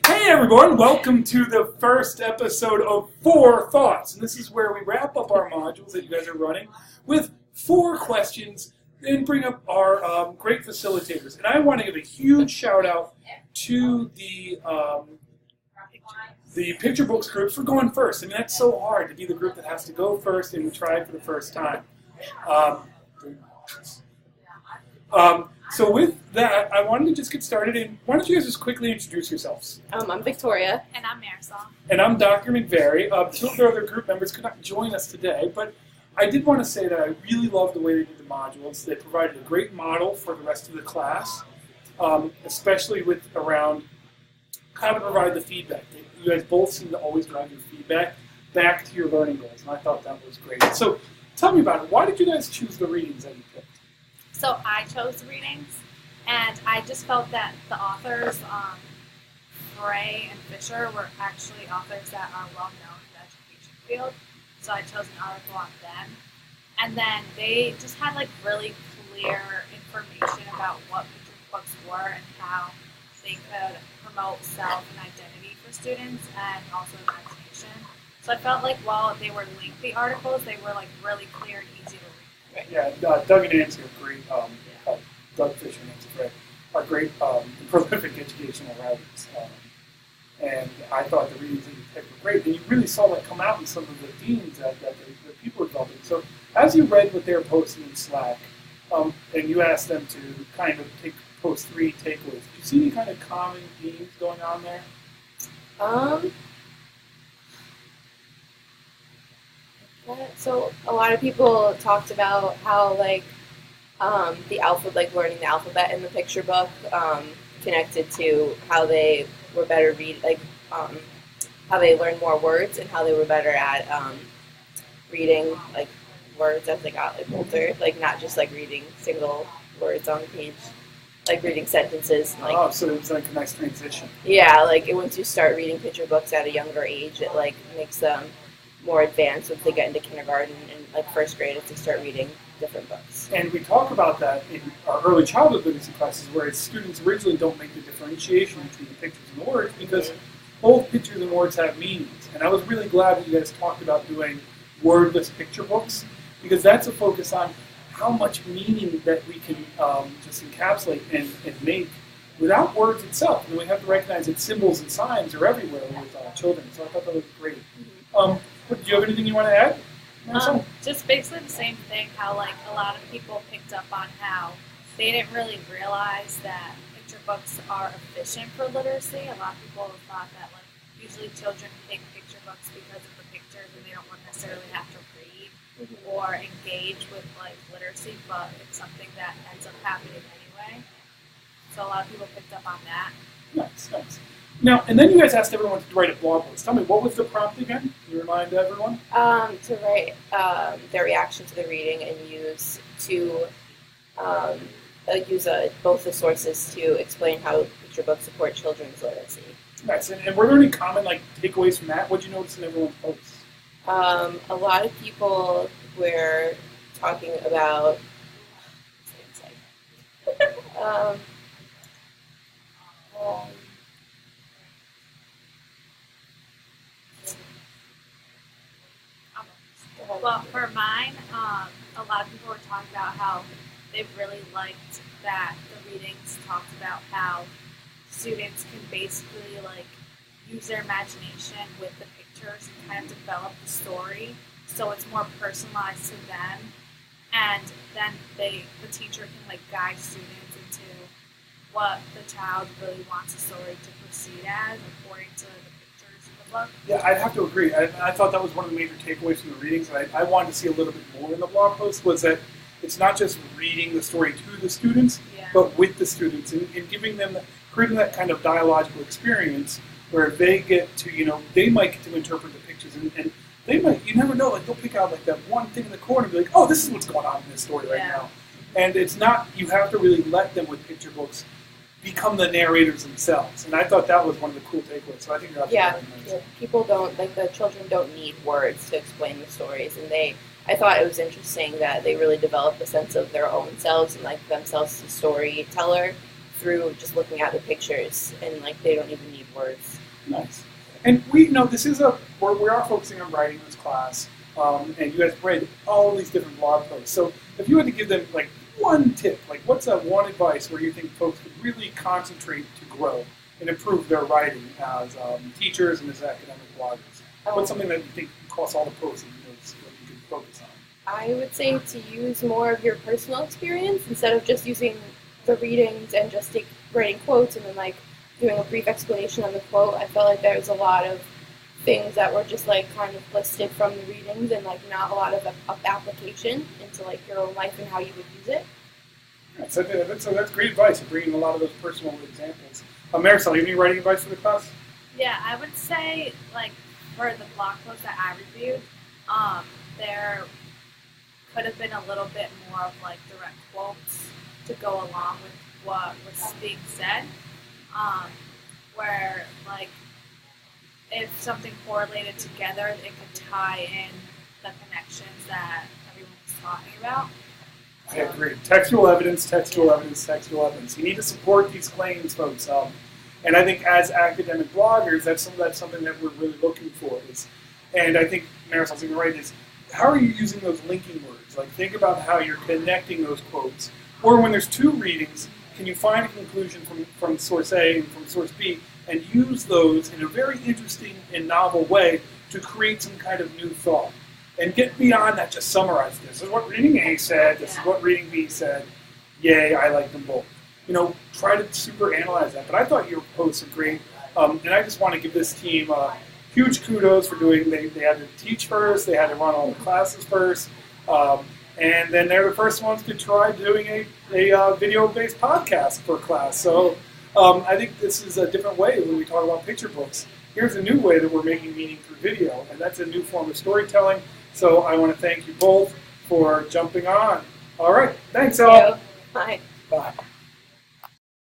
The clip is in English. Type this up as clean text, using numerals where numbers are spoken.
Hey everyone, welcome to the first episode of Four Thoughts. And this is where we wrap up our modules that you guys are running with 4 questions and bring up our great facilitators. And I want to give a huge shout out to the picture books groups for going first. I mean, that's so hard to be the group that has to go first and we tried for the first time. So with that, I wanted to just get started. And why don't you guys just quickly introduce yourselves? I'm Victoria. And I'm Marisol. And I'm Dr. McVary. Two of the other group members could not join us today, but I did want to say that I really love the way they did the modules. They provided a great model for the rest of the class, especially with around how to provide the feedback. You guys both seem to always drive your feedback back to your learning goals, and I thought that was great. So tell me about it. Why did you guys choose the readings that you picked? So I chose the readings, and I just felt that the authors, Bray and Fisher, were actually authors that are well known in the education field. So I chose an article on them. And then they just had like really clear information about what picture books were and how they could promote self and identity for students and also imagination. So I felt like while they were lengthy articles, they were like really clear and easy to read. Yeah, Doug and Nancy are great. Doug Fisher and Nancy Gray are great prolific educational writers. And I thought the readings that you picked were great. And you really saw that come out in some of the themes that people were developing. So as you read what they're posting in Slack, and you asked them to kind of post 3 takeaways, did you see any kind of common themes going on there? So a lot of people talked about how the alphabet, learning the alphabet in the picture book, connected to how they were better how they learned more words and how they were better at reading words as they got older, not just reading single words on the page, reading sentences. So it was like a nice transition. Yeah, once you start reading picture books at a younger age, it makes them more advanced once they get into kindergarten and first grade if they start reading different books. And we talk about that in our early childhood literacy classes where students originally don't make the differentiation between the pictures and the words because both pictures and words have meanings. And I was really glad that you guys talked about doing wordless picture books because that's a focus on how much meaning that we can just encapsulate and make without words itself. And we have to recognize that symbols and signs are everywhere with children. So I thought that was great. Do you have anything you want to add? Just basically the same thing, how a lot of people picked up on how they didn't really realize that picture books are efficient for literacy. A lot of people thought that usually children pick picture books because of the pictures and they don't necessarily have to read or engage with literacy, but it's something that ends up happening anyway. So a lot of people picked up on that. Nice. Now, and then you guys asked everyone to write a blog post. Tell me, what was the prompt again? Can you remind everyone? To write their reaction to the reading and use both the sources to explain how picture books support children's literacy. Nice. And were there any common takeaways from that? What did you notice in everyone's posts? A lot of people were talking about. Well, for mine, a lot of people were talking about how they really liked that the readings talked about how students can basically use their imagination with the pictures and kind of develop the story so it's more personalized to them, and then the teacher can guide students into what the child really wants the story to proceed as according to the pictures in the book. Yeah, I'd have to agree. I thought that was one of the major takeaways from the readings, and I wanted to see a little bit more in the blog post, was that it's not just reading the story to the students, but with the students, and giving them, creating that kind of dialogical experience where they get to, they might get to interpret the pictures, and they might, you never know, they'll pick out that one thing in the corner and be like, oh, this is what's going on in this story right now. And it's not, you have to really let them with picture books become the narrators themselves. And I thought that was one of the cool takeaways. So I think that's very nice. People don't, the children don't need words to explain the stories. And I thought it was interesting that they really developed a sense of their own selves and themselves as a storyteller through just looking at the pictures, and like they don't even need words. Nice. And we know this is we are focusing on writing this class, and you guys read all these different blog posts. So if you had to give them like one tip, like what's that one advice where you think folks could really concentrate to grow and improve their writing as teachers and as academic bloggers? What's something that you think across all the posts that you can focus on? I would say to use more of your personal experience instead of just using the readings and just writing quotes and then like doing a brief explanation of the quote. I felt like there was a lot of things that were just like kind of listed from the readings and like not a lot of application into like your own life and how you would use it. Right, so that's great advice, bringing a lot of those personal examples. Marisol, you have any writing advice for the class? Yeah, I would say like for the blog post that I reviewed, there could have been a little bit more of like direct quotes to go along with what was being said. Where like if something correlated together, it could tie in the connections that everyone was talking about. I agree. Textual evidence, textual evidence, textual evidence. You need to support these claims, folks. And I think as academic bloggers, that's something that we're really looking for. And I think Marisol's even right, is how are you using those linking words? Like think about how you're connecting those quotes. Or when there's two readings, can you find a conclusion from source A and from source B and use those in a very interesting and novel way to create some kind of new thought? And get beyond that, just summarize this. This is what reading A said, this is what reading B said. Yay, I like them both. Try to super analyze that. But I thought your posts are great. And I just want to give this team huge kudos for they had to teach first, they had to run all the classes first. And then they're the first ones to try doing a video-based podcast for class. So I think this is a different way when we talk about picture books. Here's a new way that we're making meaning through video, and that's a new form of storytelling. So I want to thank you both for jumping on. All right. Thanks, all. Bye. Bye.